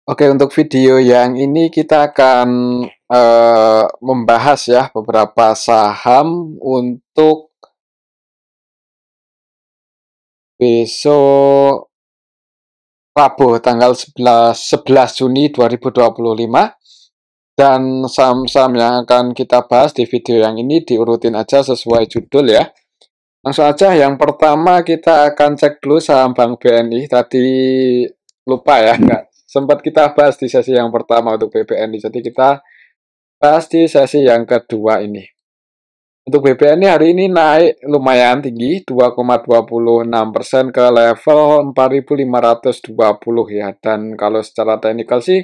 Oke, untuk video yang ini kita akan membahas ya beberapa saham untuk besok Rabu tanggal 11 Juni 2025, dan saham-saham yang akan kita bahas di video yang ini diurutin aja sesuai judul ya. Langsung aja, yang pertama kita akan cek dulu saham Bank BNI. Tadi lupa ya, nggak sempat kita bahas di sesi yang pertama untuk BBNI. Jadi kita bahas di sesi yang kedua ini. Untuk BBNI hari ini naik lumayan tinggi, 2,26% ke level 4.520 ya. Dan kalau secara teknikal sih,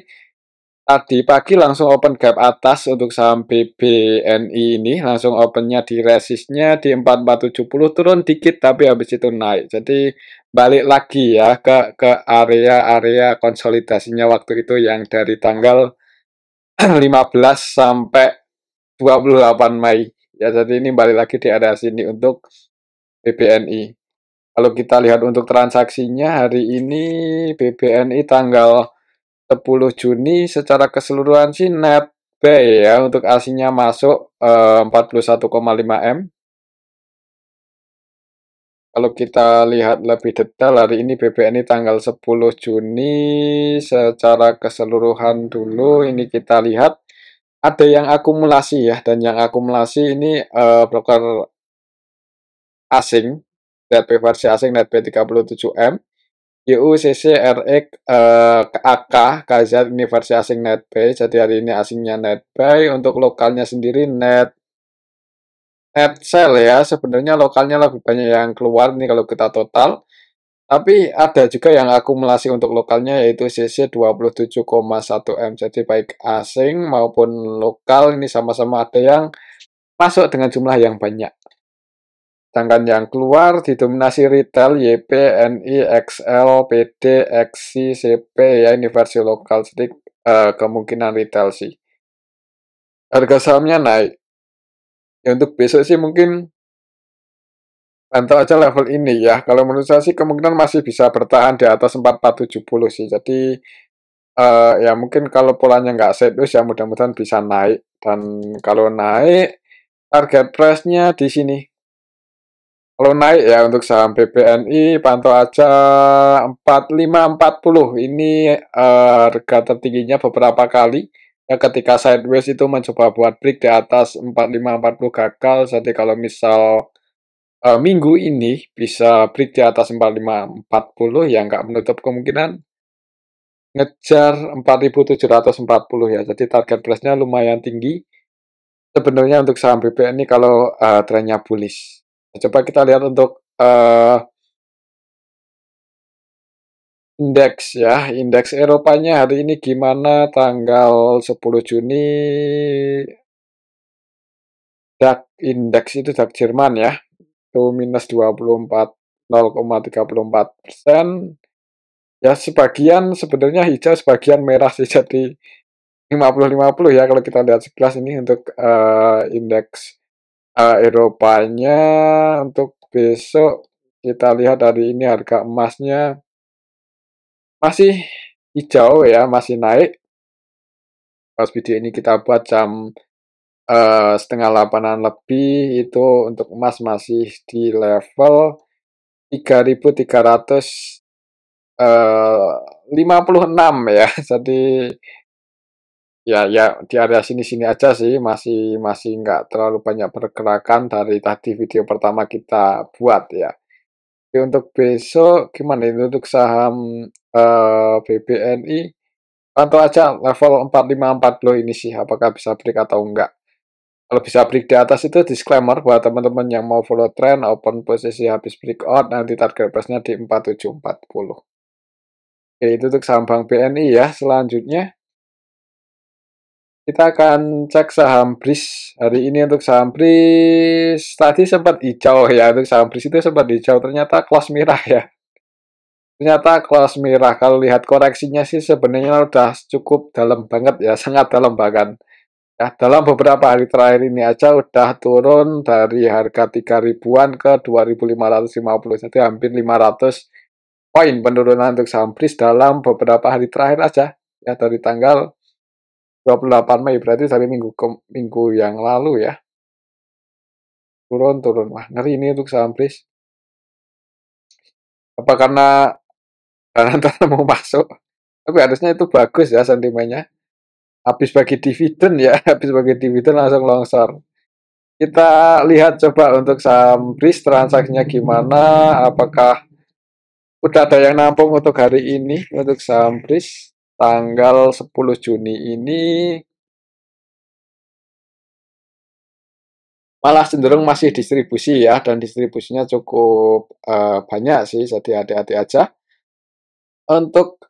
tadi pagi langsung open gap atas untuk saham BBNI ini, langsung opennya di resistnya di 4470, turun dikit tapi habis itu naik. Jadi balik lagi ya ke area-area konsolidasinya waktu itu yang dari tanggal 15 sampai 28 Mei. Ya, jadi ini balik lagi di area sini untuk BBNI. Kalau kita lihat untuk transaksinya hari ini, BBNI tanggal 10 Juni secara keseluruhan sih net buy ya, untuk asingnya masuk 41,5 M. Kalau kita lihat lebih detail hari ini BBNI tanggal 10 Juni secara keseluruhan dulu, ini kita lihat ada yang akumulasi ya, dan yang akumulasi ini broker asing, NetPay versi asing NetPay 37M, YUCC RX AK KZ ini versi asing NetPay. Jadi hari ini asingnya NetPay, untuk lokalnya sendiri Netsell ya, sebenarnya lokalnya lebih banyak yang keluar nih kalau kita total. Tapi ada juga yang akumulasi untuk lokalnya, yaitu CC 27,1 M. Jadi baik asing maupun lokal ini sama-sama ada yang masuk dengan jumlah yang banyak. Sedangkan yang keluar didominasi retail, YP, NI, XL, PD, XC, CP ya, ini versi lokal. Jadi kemungkinan retail sih. Harga sahamnya naik. Ya, untuk besok sih mungkin pantau aja level ini ya. Kalau menurut saya sih kemungkinan masih bisa bertahan di atas 4470 sih. Jadi ya mungkin kalau polanya nggak sideways ya mudah-mudahan bisa naik. Dan kalau naik, target price-nya di sini. Kalau naik ya untuk saham BBNI pantau aja 4540. Ini harga tertingginya beberapa kali. Ya, ketika sideways itu mencoba buat break di atas 4540 gagal. Jadi kalau misal minggu ini bisa break di atas 4540, ya nggak menutup kemungkinan ngejar 4740 ya. Jadi target price-nya lumayan tinggi sebenarnya untuk saham BBNI kalau trennya bullish. Coba kita lihat untuk indeks ya, indeks Eropanya hari ini gimana tanggal 10 Juni. DAX indeks itu DAX Jerman ya, itu minus 0,34%. Ya sebagian sebenarnya hijau, sebagian merah sih, jadi 50-50 ya kalau kita lihat sekilas ini untuk indeks Eropanya. Untuk besok kita lihat hari ini harga emasnya masih hijau ya, masih naik. Pas video ini kita buat jam setengah 8-an lebih, itu untuk emas masih di level 3.356 ya. Jadi ya di area sini-sini aja sih, masih nggak terlalu banyak pergerakan dari tadi video pertama kita buat ya. Oke, untuk besok gimana ini untuk saham BBNI, pantau aja level 4540 ini sih, apakah bisa break atau enggak. Kalau bisa break di atas itu disclaimer buat teman-teman yang mau follow trend, open posisi habis breakout, nanti target price-nya di 4740. Oke, itu untuk saham Bank BNI ya. Selanjutnya kita akan cek saham BRIS. Hari ini untuk saham BRIS tadi sempat hijau ya, untuk saham BRIS itu sempat hijau, ternyata close merah ya. Ternyata close merah. Kalau lihat koreksinya sih sebenarnya udah cukup dalam banget ya, sangat dalam bahkan. Ya, dalam beberapa hari terakhir ini aja udah turun dari harga 3 ribuan ke 2.550. Jadi hampir 500 poin penurunan untuk saham BRIS dalam beberapa hari terakhir aja. ya dari tanggal 28 Mei, berarti dari minggu yang lalu ya. Turun. Wah, ngeri ini untuk saham BRIS. Apa karena antara mau masuk? Tapi harusnya itu bagus ya sentimennya. Habis bagi dividen ya, habis bagi dividen langsung longsor. Kita lihat coba untuk saham BRIS transaksinya gimana, apakah udah ada yang nampung untuk hari ini untuk saham BRIS tanggal 10 Juni ini malah cenderung masih distribusi ya, dan distribusinya cukup banyak sih, jadi hati-hati aja. Untuk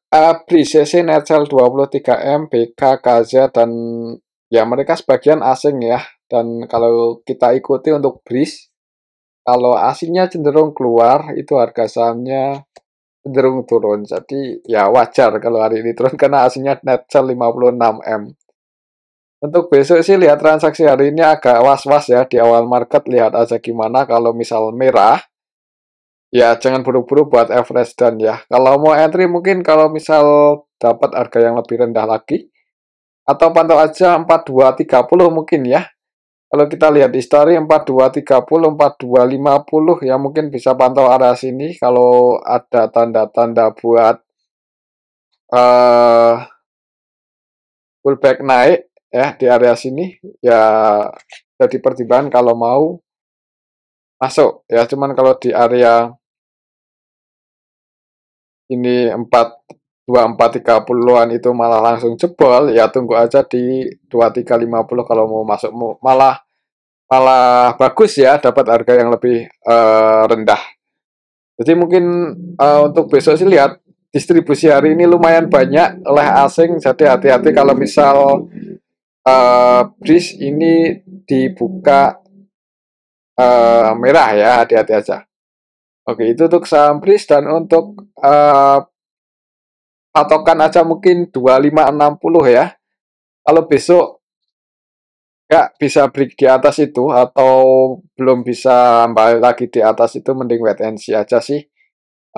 BRIS CC Netcel 23M, BK, KZ, dan ya mereka sebagian asing ya. Dan kalau kita ikuti untuk BRIS, kalau asingnya cenderung keluar, itu harga sahamnya cenderung turun. Jadi ya wajar kalau hari ini turun karena asingnya Netcel 56M. Untuk besok sih lihat transaksi hari ini agak was-was ya di awal market, lihat aja gimana. Kalau misal merah, ya jangan buru-buru buat average dan ya. Kalau mau entry mungkin kalau misal dapat harga yang lebih rendah lagi, atau pantau aja 4230 mungkin ya. Kalau kita lihat di story 4230, 4250 ya, mungkin bisa pantau arah sini kalau ada tanda-tanda buat uh, pullback naik ya di area sini ya, jadi pertimbangan kalau mau masuk ya. Cuman kalau di area ini 2430-an itu malah langsung jebol ya, tunggu aja di 2350 kalau mau masuk, malah malah bagus ya, dapat harga yang lebih rendah. Jadi mungkin untuk besok sih lihat distribusi hari ini lumayan banyak oleh asing, jadi hati-hati kalau misal BRIS ini dibuka merah ya, hati-hati aja. Oke, itu untuk saham BRIS. Dan untuk patokan aja mungkin 2560 ya. Kalau besok nggak bisa break di atas itu, atau belum bisa balik lagi di atas itu, mending wait and see aja sih.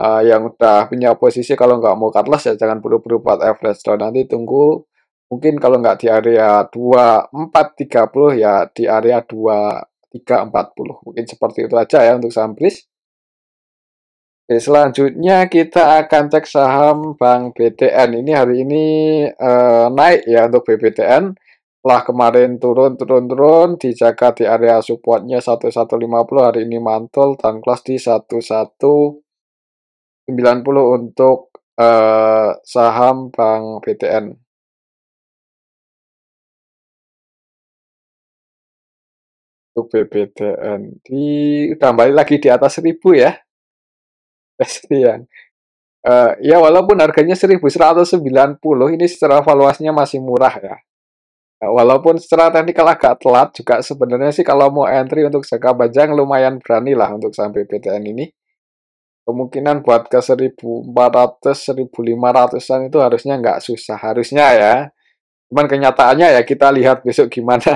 Yang udah punya posisi kalau nggak mau cut loss ya jangan buru-buru buat average down, nanti tunggu mungkin kalau nggak di area 2430 ya di area 2340, mungkin seperti itu aja ya untuk saham BRIS. Oke, selanjutnya kita akan cek saham Bank BTN. Ini hari ini naik ya untuk BBTN. Setelah kemarin turun, dijaga di area supportnya 1150, hari ini mantul dan close di 1190 untuk saham Bank BTN. Untuk BBTN udah balik lagi di atas 1000 ya. Yang ya walaupun harganya 1190, ini secara valuasinya masih murah ya. Nah, walaupun secara teknikal agak telat juga sebenarnya sih, kalau mau entry untuk jangka panjang lumayan berani lah untuk sampai BTN ini. Kemungkinan buat ke 1400, 1500-an itu harusnya nggak susah, harusnya ya. Cuman kenyataannya ya kita lihat besok gimana.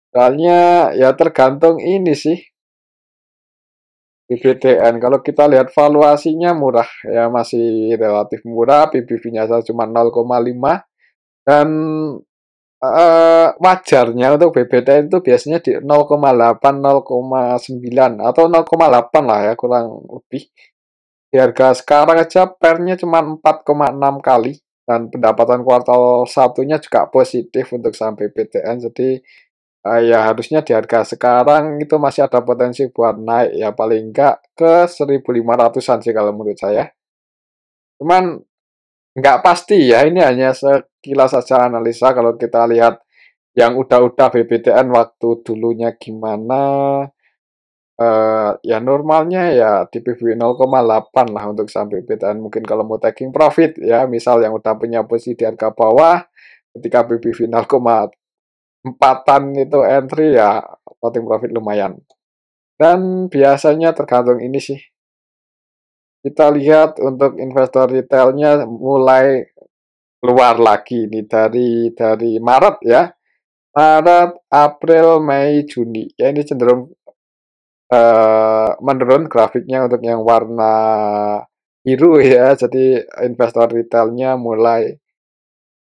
Soalnya ya tergantung ini sih, BBTN. Kalau kita lihat valuasinya murah ya, masih relatif murah, PBV-nya cuma 0,5, dan wajarnya untuk BBTN itu biasanya di 0,8, 0,9 atau 0,8 lah ya, kurang lebih. Di harga sekarang aja pernya cuma 4,6 kali, dan pendapatan kuartal satunya juga positif untuk saham BBTN. Jadi ya harusnya di harga sekarang itu masih ada potensi buat naik ya, paling enggak ke 1500-an sih kalau menurut saya. Cuman nggak pasti ya, ini hanya sekilas saja analisa. Kalau kita lihat yang udah-udah BBTN waktu dulunya gimana, ya normalnya ya di PV 0,8 lah untuk saham BBTN. Mungkin kalau mau taking profit ya, misal yang udah punya posisi di harga bawah, ketika PBV 0,4-an itu entry ya, taking profit lumayan. Dan biasanya tergantung ini sih. Kita lihat untuk investor retailnya mulai keluar lagi nih dari Maret ya. Maret, April, Mei, Juni. Ya ini cenderung menurun grafiknya untuk yang warna biru ya. Jadi investor retailnya mulai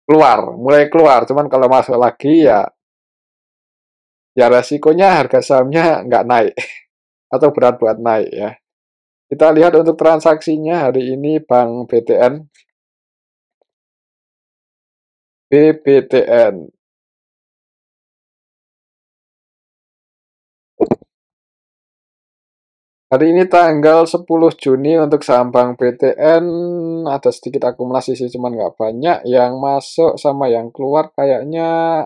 mulai keluar. Cuman kalau masuk lagi ya resikonya harga sahamnya nggak naik atau berat buat naik ya. Kita lihat untuk transaksinya hari ini Bank BTN, BBTN. Hari ini tanggal 10 Juni untuk saham Bank BTN ada sedikit akumulasi sih, cuman nggak banyak. Yang masuk sama yang keluar kayaknya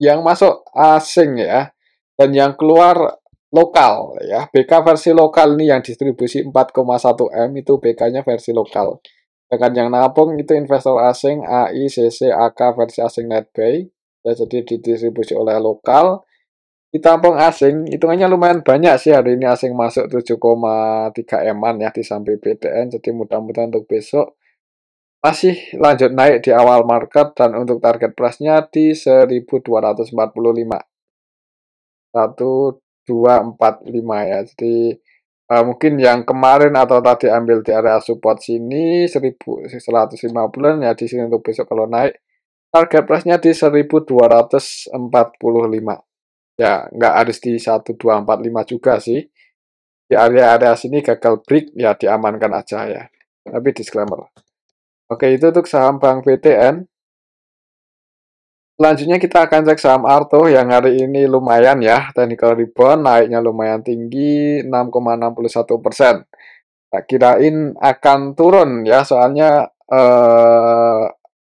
yang masuk asing ya, dan yang keluar lokal ya. BK versi lokal ini yang distribusi 4,1 M itu BK-nya versi lokal. Dengan yang nabung itu investor asing AI, CC, AK versi asing NetBuy. Ya, jadi didistribusi oleh lokal. Ditampung asing, hitungannya lumayan banyak sih hari ini asing masuk 7,3 M-an ya di samping BTN. Jadi mudah-mudahan untuk besok masih lanjut naik di awal market dan untuk target price-nya di 1245. 1245 ya. Jadi mungkin yang kemarin atau tadi ambil di area support sini 1150 ya di sini untuk besok kalau naik target price-nya di 1245. Ya, nggak harus di 1245 juga sih. Di area-area sini gagal break ya diamankan aja ya. Tapi disclaimer. Oke, itu untuk saham Bank BTN. Selanjutnya kita akan cek saham Arto yang hari ini lumayan ya, technical rebound naiknya lumayan tinggi 6,61%. Tak kirain akan turun ya, soalnya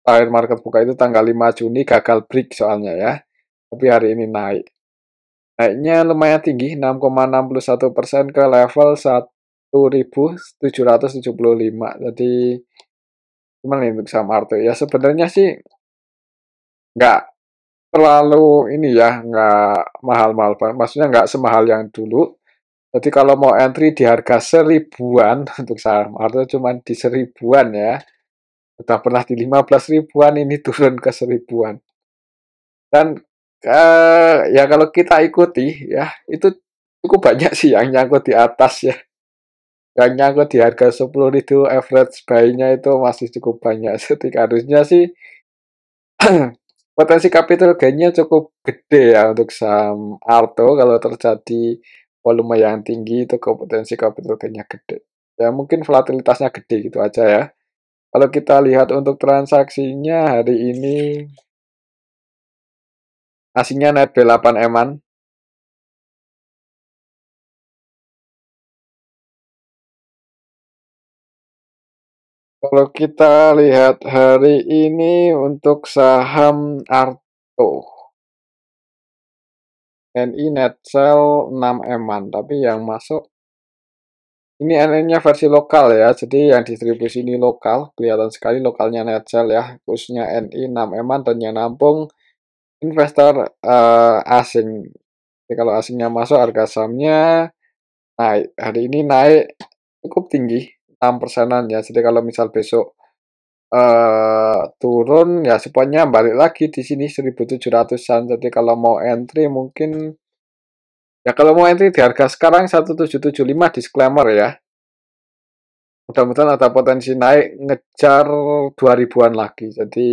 terakhir market buka itu tanggal 5 Juni gagal break soalnya ya. Tapi hari ini naik. Naiknya lumayan tinggi 6,61% ke level 1775. Jadi gimana nih untuk saham Arto ya, sebenarnya sih nggak terlalu ini ya, nggak mahal-mahal banget. Maksudnya nggak semahal yang dulu. Jadi kalau mau entry di harga 1000-an untuk saham Arto cuma di 1000-an ya. Udah pernah di 15 ribuan ini turun ke 1000-an. Dan ya kalau kita ikuti ya itu cukup banyak sih yang nyangkut di atas ya. Yang nyangkut di harga 10 itu average buy-nya itu masih cukup banyak. Jadi harusnya sih potensi capital gain-nya cukup gede ya untuk saham Arto kalau terjadi volume yang tinggi itu potensi capital gain-nya gede. Ya mungkin volatilitasnya gede gitu aja ya. Kalau kita lihat untuk transaksinya hari ini asingnya net B8 eman. Kalau kita lihat hari ini untuk saham Arto NI net sell 6 eman, tapi yang masuk ini NI-nya versi lokal ya, jadi yang distribusi ini lokal, kelihatan sekali lokalnya net sell ya, khususnya NI 6 eman dan yang nampung investor asing. Jadi kalau asingnya masuk harga sahamnya naik. Hari ini naik cukup tinggi, 6%-an ya. Jadi kalau misal besok turun ya supaya balik lagi di sini 1700-an. Jadi kalau mau entry mungkin ya kalau mau entry di harga sekarang 1775 disclaimer ya. Mudah-mudahan ada potensi naik ngejar 2000-an lagi. Jadi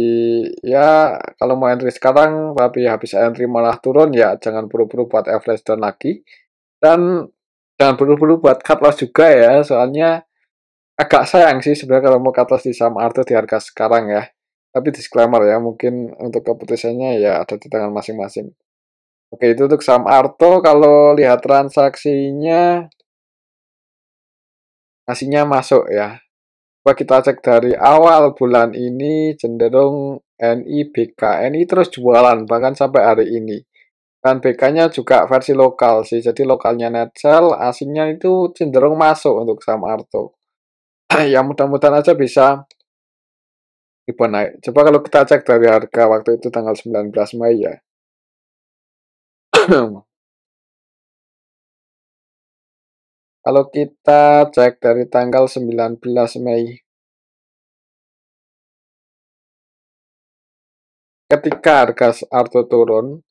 ya kalau mau entry sekarang tapi habis entry malah turun ya jangan buru-buru buat average down lagi. Dan jangan buru-buru buat cut loss juga ya, soalnya agak sayang sih sebenarnya kalau mau cut loss di saham Arto di harga sekarang ya. Tapi disclaimer ya, mungkin untuk keputusannya ya ada di tangan masing-masing. Oke, itu untuk saham Arto. Kalau lihat transaksinya, aslinya masuk ya. Coba kita cek dari awal bulan ini cenderung NIBK. NI terus jualan bahkan sampai hari ini. Dan BK-nya juga versi lokal sih. Jadi lokalnya net sell, asingnya itu cenderung masuk untuk saham Arto. Ya mudah-mudahan aja bisa ribuan naik. Coba kalau kita cek dari harga waktu itu tanggal 19 Mei ya. Kalau kita cek dari tanggal 19 Mei, ketika harga Arto turun,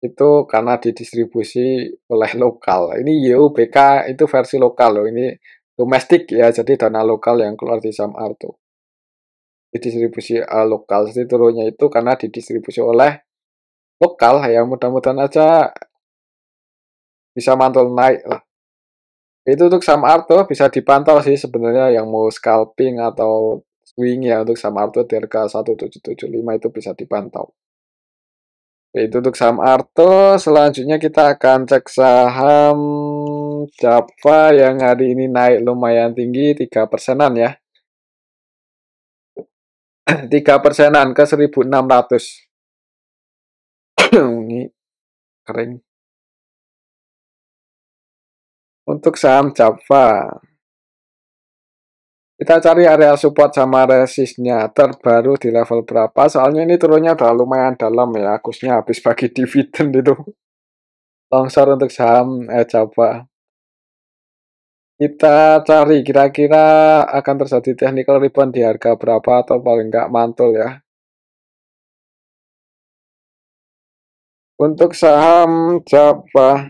itu karena didistribusi oleh lokal. Ini YUBK itu versi lokal loh, ini domestik ya, jadi dana lokal yang keluar di saham Arto. didistribusi lokal. Jadi turunnya itu karena didistribusi oleh lokal ya, mudah-mudahan aja bisa mantul naik lah. Itu untuk saham Arto bisa dipantau sih sebenarnya yang mau scalping atau swing ya untuk saham Arto di harga 1775 itu bisa dipantau. Itu untuk saham Arto, selanjutnya kita akan cek saham Java yang hari ini naik lumayan tinggi 3%-an ya. 3%-an ke 1600. Ini kering. Untuk saham Java, kita cari area support sama resistnya terbaru di level berapa. Soalnya ini turunnya udah lumayan dalam ya. Agusnya habis bagi dividen itu. Longsor untuk saham Java. Kita cari kira-kira akan terjadi technical rebound di harga berapa atau paling nggak mantul ya. Untuk saham Java,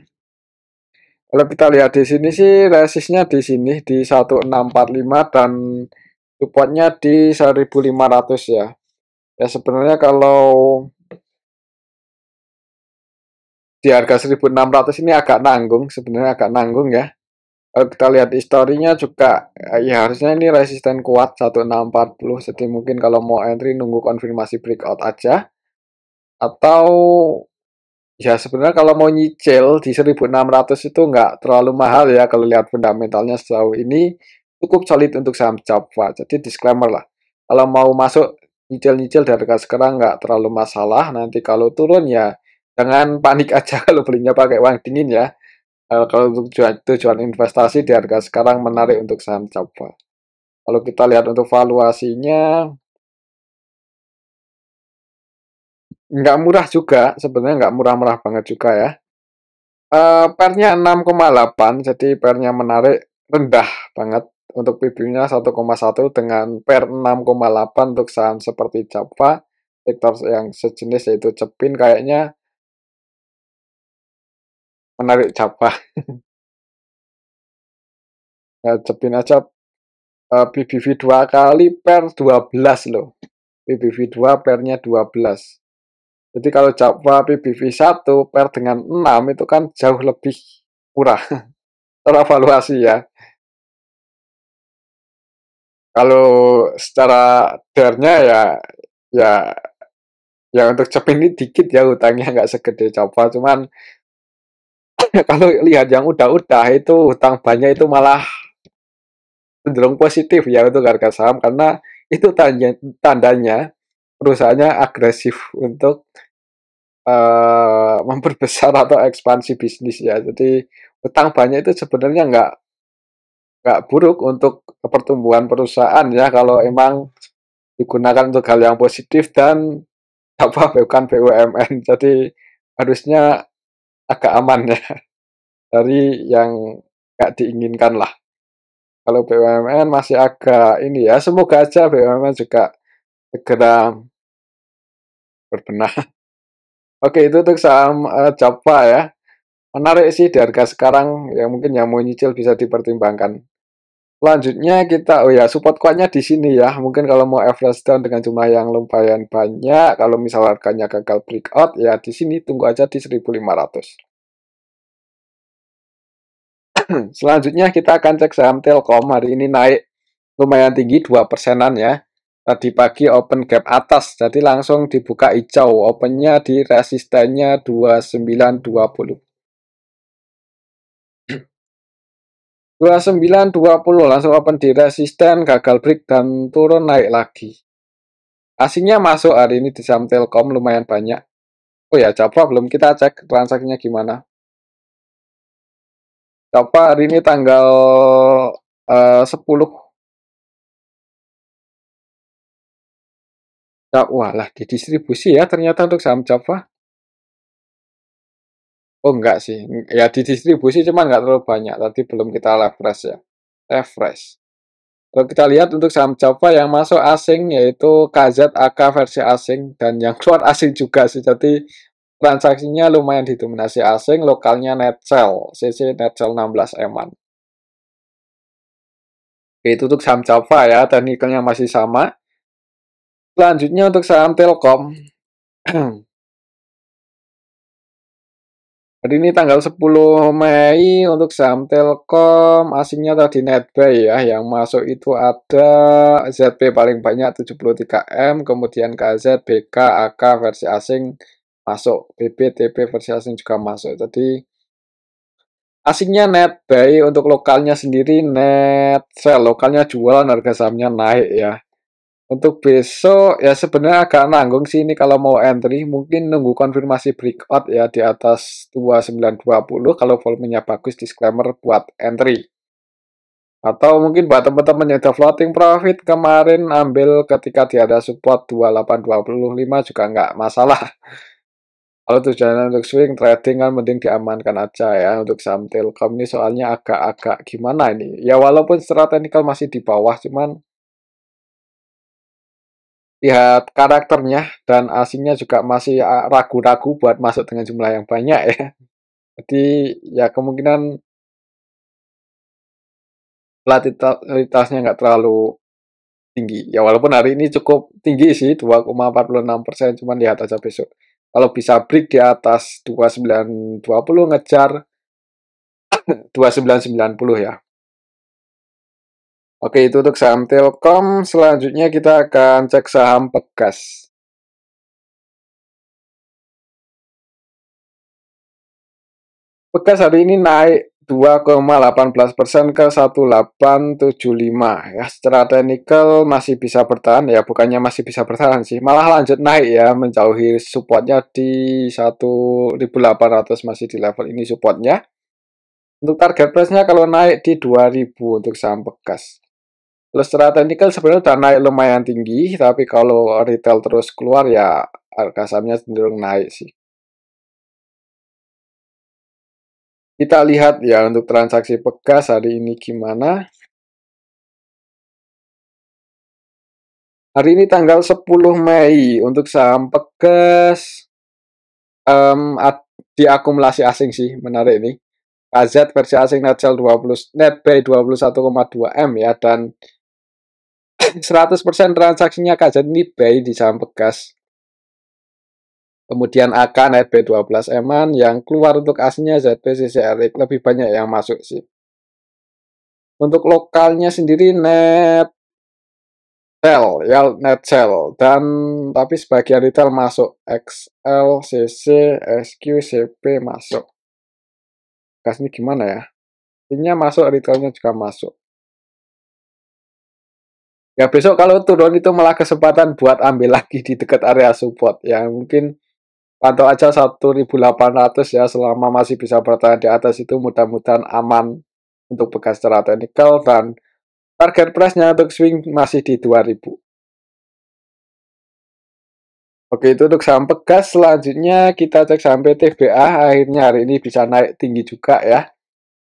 kalau kita lihat di sini sih resistnya di sini di 1645 dan supportnya di 1500 ya. Ya sebenarnya kalau di harga 1600 ini agak nanggung, sebenarnya agak nanggung ya. Kalau kita lihat historinya juga ya harusnya ini resisten kuat 1640. Jadi mungkin kalau mau entry nunggu konfirmasi breakout aja atau ya sebenarnya kalau mau nyicil di 1600 itu nggak terlalu mahal ya kalau lihat fundamentalnya sejauh ini cukup solid untuk saham Java. Jadi disclaimer lah. Kalau mau masuk nyicil-nyicil dari harga sekarang nggak terlalu masalah. Nanti kalau turun ya jangan panik aja kalau belinya pakai uang dingin ya. Kalau tujuan investasi di harga sekarang menarik untuk saham Java. Kalau kita lihat untuk valuasinya nggak murah juga, sebenarnya nggak murah-murah banget juga ya. Pairnya 6,8, jadi pairnya menarik, rendah banget. Untuk PB-nya 1,1 dengan pair 6,8 untuk saham seperti Java, sektor yang sejenis yaitu Cepin kayaknya menarik Java. Ya, Cepin aja PBV 2 kali pair 12 loh. PBV 2 pairnya 12. Jadi kalau Java PBV 1 pair dengan 6 itu kan jauh lebih murah. Teravaluasi ya. Kalau secara darnya ya ya ya untuk Cepin ini dikit ya hutangnya nggak segede Java. Cuman kalau lihat yang udah-udah itu hutang banyak itu malah cenderung positif ya untuk harga saham karena itu tandanya perusahaannya agresif untuk memperbesar atau ekspansi bisnis ya. Jadi hutang banyak itu sebenarnya nggak buruk untuk pertumbuhan perusahaan ya kalau emang digunakan untuk hal yang positif dan apa bukan BUMN. Jadi harusnya agak aman ya dari yang nggak diinginkan lah. Kalau BUMN masih agak ini ya, semoga aja BUMN juga segera berbenah. Oke, itu untuk saham Java ya. Menarik sih di harga sekarang, ya mungkin yang mau nyicil bisa dipertimbangkan. Selanjutnya kita, oh ya, support kuatnya di sini ya. Mungkin kalau mau average down dengan jumlah yang lumayan banyak, kalau misal harganya gagal breakout, ya di sini tunggu aja di 1500. Selanjutnya kita akan cek saham Telkom. Hari ini naik lumayan tinggi 2%-an ya. Tadi pagi open gap atas, jadi langsung dibuka hijau. Opennya di resistennya 2920. 2920 langsung open di resisten, gagal break dan turun naik lagi. Asingnya masuk hari ini di saham Telkom lumayan banyak. Oh ya, Java belum kita cek transaksinya gimana. Java hari ini tanggal 10. Wah lah, didistribusi ya ternyata untuk saham Java. Oh enggak sih, ya didistribusi cuman nggak terlalu banyak. Tadi belum kita refresh ya. Refresh. Kalau kita lihat untuk saham Java yang masuk asing yaitu KZAK versi asing dan yang keluar asing juga sih. Jadi transaksinya lumayan didominasi asing, lokalnya Netcell, CC Netcell 16 eman. Oke, itu untuk saham Java ya, teknikalnya masih sama. Selanjutnya untuk saham Telkom. Hari ini tanggal 10 Mei untuk saham Telkom, asingnya tadi Netbuy ya, yang masuk itu ada ZP paling banyak 73M, kemudian KZ, BK, AK versi asing masuk, BB, TP versi asing juga masuk. Jadi asingnya Netbuy, untuk lokalnya sendiri net sell, lokalnya jualan, harga sahamnya naik ya. Untuk besok ya sebenarnya agak nanggung sih ini kalau mau entry, mungkin nunggu konfirmasi breakout ya di atas 2920 kalau volumenya bagus, disclaimer buat entry. Atau mungkin buat teman-teman yang udah floating profit kemarin ambil ketika dia ada support 2825 juga nggak masalah. Kalau tujuannya untuk swing trading kan mending diamankan aja ya untuk saham Telkom ini, soalnya agak-agak gimana ini. Ya walaupun secara teknikal masih di bawah, cuman lihat karakternya dan asingnya juga masih ragu-ragu buat masuk dengan jumlah yang banyak ya. Jadi ya kemungkinan volatilitasnya nggak terlalu tinggi. Ya walaupun hari ini cukup tinggi sih 2,46%, cuman lihat aja besok. Kalau bisa break di atas 2920 ngejar 2990 ya. Oke, itu untuk saham Telkom. Selanjutnya kita akan cek saham Pegas. Pegas hari ini naik 2,18% ke 1875 ya. Secara teknikal masih bisa bertahan ya, bukannya masih bisa bertahan sih, malah lanjut naik ya, menjauhi supportnya di 1800, masih di level ini supportnya. Untuk target price-nya kalau naik di 2000 untuk saham Pegas. Terus secara teknikal sebenarnya udah naik lumayan tinggi, tapi kalau retail terus keluar ya harga sahamnya cenderung naik sih. Kita lihat ya untuk transaksi Pegas hari ini gimana. Hari ini tanggal 10 Mei untuk saham Pegas um, diakumulasi asing sih, menarik ini. KZ versi asing net sell 20, netbuy 21,2M ya, dan 100% transaksinya KZ ini buy di saham Pegas. Kemudian AK netbuy 12M-an, yang keluar untuk aslinya ZP, CCRX, lebih banyak yang masuk sih. Untuk lokalnya sendiri net sell ya, net sell, dan tapi sebagian retail masuk, XL, CC, SQ, CP masuk. Gas ini gimana ya? Intinya masuk, retailnya juga masuk. Ya besok kalau turun itu malah kesempatan buat ambil lagi di dekat area support ya, mungkin pantau aja 1800 ya, selama masih bisa bertahan di atas itu mudah-mudahan aman untuk Pegas secara teknikal, dan target price-nya untuk swing masih di 2000. Oke, itu untuk saham Pegas. Selanjutnya kita cek saham PTBA, akhirnya hari ini bisa naik tinggi juga ya.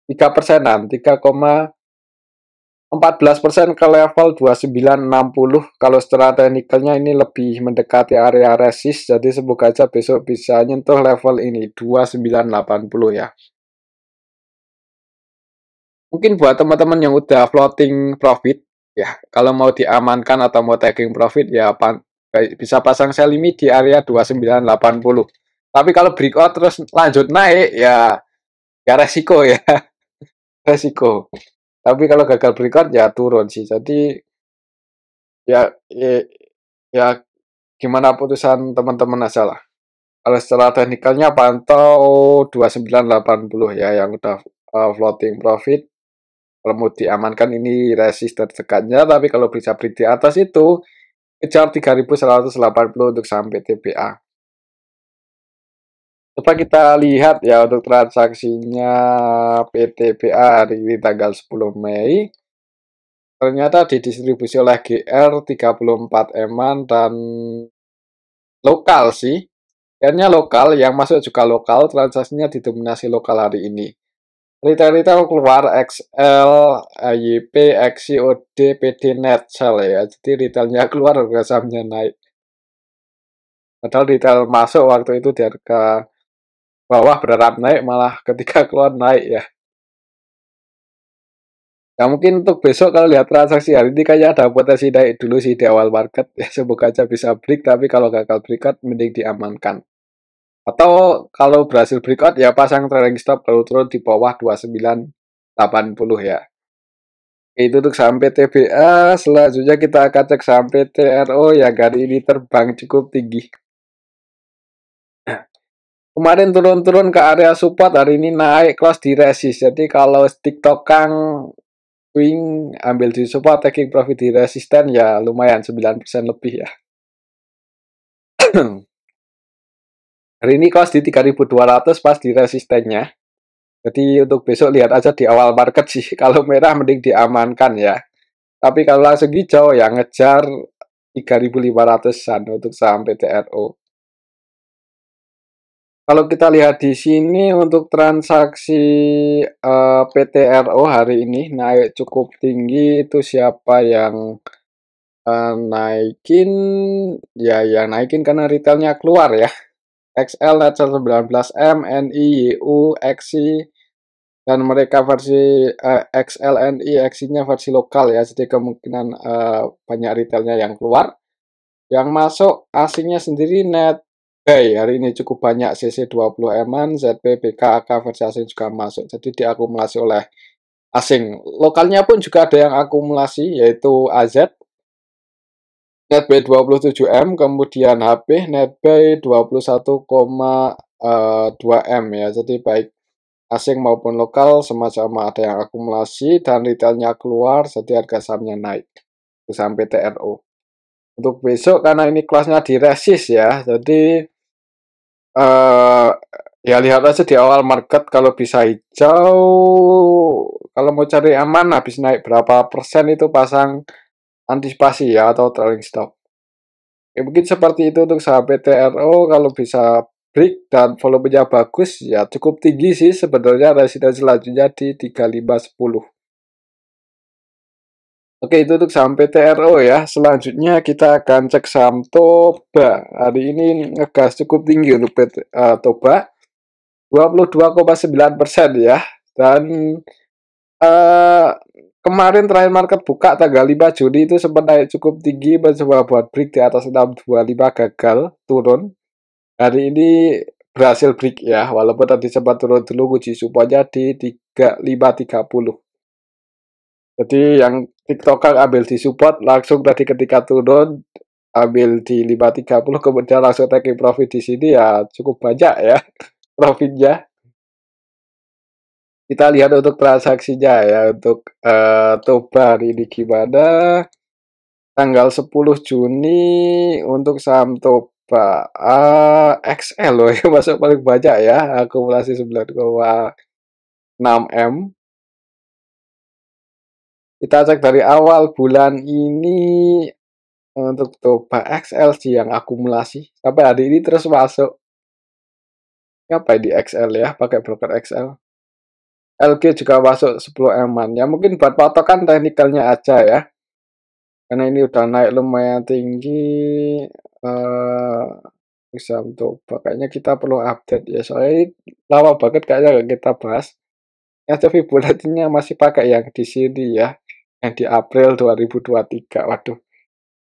3%-an, 3,14% ke level 2960. Kalau secara teknikalnya ini lebih mendekati area resist, jadi semoga aja besok bisa nyentuh level ini 2980 ya. Mungkin buat teman-teman yang udah floating profit ya, kalau mau diamankan atau mau taking profit ya bisa pasang sell limit di area 2980. Tapi kalau breakout terus lanjut naik ya, ya resiko ya, resiko. Tapi kalau gagal breakout ya turun sih. Jadi ya ya, ya gimana putusan teman-teman aja lah. Kalau secara teknikalnya pantau 2980 ya, yang udah floating profit. Kalau mau diamankan ini resist terdekatnya, tapi kalau bisa break di atas itu kejar 3180 untuk sampai TBA. Coba kita lihat ya untuk transaksinya PTBA hari ini tanggal 10 Mei. Ternyata didistribusi oleh GR 34M-an dan lokal sih. Akhirnya lokal, yang masuk juga lokal, transaksinya didominasi lokal hari ini. Retail-retail keluar XL, AYP, XCOD, PD Net Sell ya. Jadi retailnya keluar, harga sahamnya naik. Padahal retail masuk waktu itu di harga bawah berharap naik, malah ketika keluar naik ya. Nah, mungkin untuk besok kalau lihat transaksi hari ini kayaknya ada potensi naik dulu sih di awal market. Ya, semoga aja bisa break, tapi kalau gagal breakout mending diamankan. Atau kalau berhasil breakout ya pasang trailing stop kalau turun di bawah 2980 ya. Itu untuk saham PTBA, selanjutnya kita akan cek saham PTRO yang hari ini terbang cukup tinggi. Kemarin turun-turun ke area support, hari ini naik close di resist. Jadi kalau TikTok Kang swing ambil di support, taking profit di resisten ya lumayan 9% lebih ya. Hari ini close di 3200 pas di resistennya. Jadi untuk besok lihat aja di awal market sih. Kalau merah mending diamankan ya. Tapi kalau langsung hijau ya ngejar 3500-an untuk saham PTRO. Kalau kita lihat di sini untuk transaksi PTRO hari ini naik cukup tinggi, itu siapa yang naikin? Ya, yang naikin karena retailnya keluar ya. XL, Netcel 19M, NI, YU, XI, dan mereka versi XLNI, XI-nya versi lokal ya, jadi kemungkinan banyak retailnya yang keluar. Yang masuk asingnya sendiri NetBay, hari ini cukup banyak CC20M-an, ZP, BKAK versi asing juga masuk, jadi diakumulasi oleh asing. Lokalnya pun juga ada yang akumulasi, yaitu AZ, NetBay 27M, kemudian HP, NetBay 21,2M ya, jadi baik asing maupun lokal sama-sama ada yang akumulasi dan retailnya keluar, jadi harga sahamnya naik sampai TRO. Untuk besok karena ini kelasnya di resist ya, jadi ya lihat aja di awal market kalau bisa hijau, kalau mau cari aman habis naik berapa persen itu pasang antisipasi ya atau trailing stop. Ya, mungkin seperti itu untuk saham PTRO. Kalau bisa break dan volumenya bagus ya cukup tinggi sih sebenarnya, residen selanjutnya di 3510. Oke, itu untuk saham PTRO ya. Selanjutnya kita akan cek saham Toba. Hari ini ngegas cukup tinggi untuk Toba 22,9% ya. Dan uh, kemarin terakhir market buka tanggal 5 Juni itu sempat naik cukup tinggi, mencoba buat break di atas 625, gagal turun. Hari ini berhasil break ya, walaupun tadi sempat turun dulu uji supportnya di 3530. Jadi yang TikToker ambil di support langsung tadi ketika turun ambil di 530, kemudian langsung taking profit di sini ya cukup banyak ya profitnya. Kita lihat untuk transaksinya ya, untuk Toba hari ini gimana. Tanggal 10 Juni untuk saham Toba XL loh yang masuk paling banyak ya, akumulasi 9,6M. Kita cek dari awal bulan ini untuk Toba XL sih yang akumulasi sampai hari ini terus masuk. Apa di XL ya, pakai broker XL. LG juga masuk 10M-an. Ya mungkin buat patokan teknikalnya aja ya. Karena ini udah naik lumayan tinggi, bisa untuk kayaknya kita perlu update ya, soalnya lama banget kayaknya nggak kita bahas. Ya tapi Fibonacci-nya masih pakai yang di sini ya, yang di April 2023. Waduh,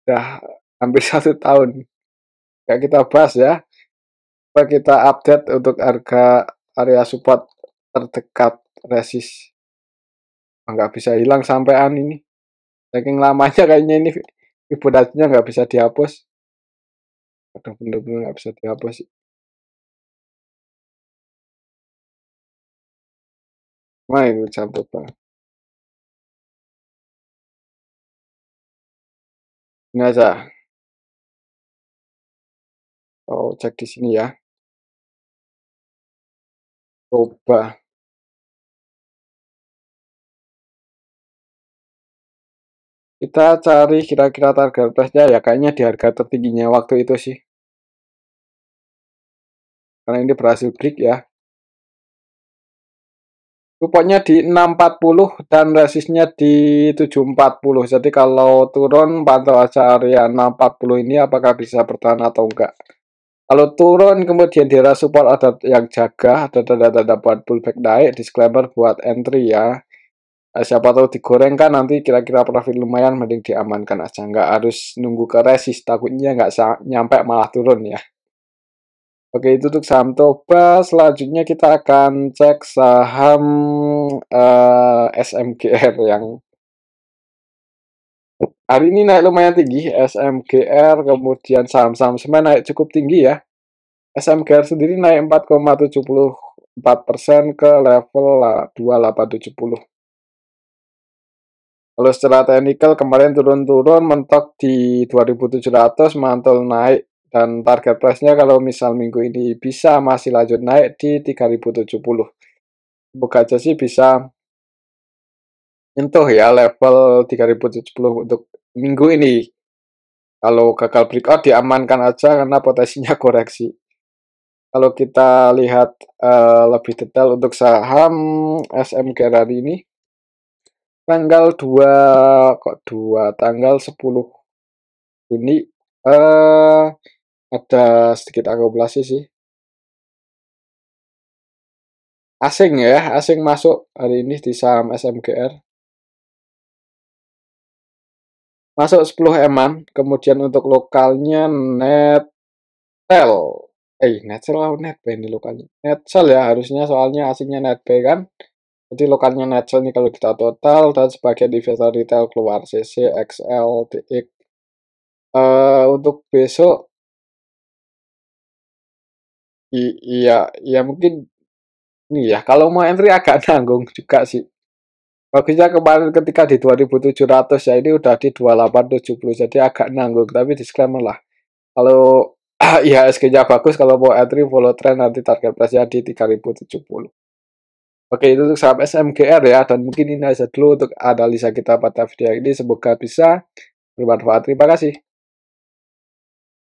udah hampir 1 tahun nggak kita bahas ya. Coba kita update untuk harga area support terdekat resist. Nggak bisa hilang sampean ini. Saking lamanya kayaknya ini Fibonacci-nya nggak bisa dihapus. Aduh, bener-bener nggak bisa dihapus. Wah, itu cabut Bang. Ini aja. Oh, cek di sini ya. Coba. Kita cari kira-kira target price-nya ya kayaknya di harga tertingginya waktu itu sih. Karena ini berhasil break ya. Supportnya di 640 dan resistnya di 740. Jadi kalau turun pantau aja area 640 ini apakah bisa bertahan atau enggak. Kalau turun kemudian di area support ada yang jaga, ada tanda-tanda buat pullback naik, disclaimer buat entry ya. Siapa tahu digoreng kan nanti kira-kira profit lumayan, mending diamankan aja, nggak harus nunggu ke resist, takutnya nggak nyampe malah turun ya. Oke, itu untuk saham Toba. Selanjutnya kita akan cek saham SMGR yang hari ini naik lumayan tinggi. SMGR, kemudian saham-saham semen naik cukup tinggi ya. SMGR sendiri naik 4,74% ke level 2870. Kalau secara teknikal kemarin turun-turun mentok di 2700, mantul naik, dan target price-nya kalau misal minggu ini bisa masih lanjut naik di 3070. Semoga aja sih bisa nyentuh ya level 3070 untuk minggu ini. Kalau gagal breakout diamankan aja karena potensinya koreksi. Kalau kita lihat lebih detail untuk saham SMG hari ini, tanggal 2 kok 2 tanggal 10 Juni eh ada sedikit akumulasi sih. Asing ya, asing masuk hari ini di saham SMGR. Masuk 10 eman, kemudian untuk lokalnya Netel. Netsel atau Netpay ini lokalnya. Netsel ya harusnya, soalnya asingnya Netpay kan. Jadi lokalnya Netsel nih kalau kita total, dan sebagian investor retail keluar CC, XL, DX. Untuk besok, iya, iya mungkin ini ya. Kalau mau entry agak nanggung juga sih. Bagusnya kemarin ketika di 2700 ya, ini udah di 2870, jadi agak nanggung. Tapi disclaimer lah. Kalau IHSG-nya bagus, kalau mau entry follow trend nanti target price-nya di 3070. Oke, itu untuk saham SMGR ya, dan mungkin ini aja dulu untuk analisa kita pada video ini. Semoga bisa bermanfaat. Terima kasih.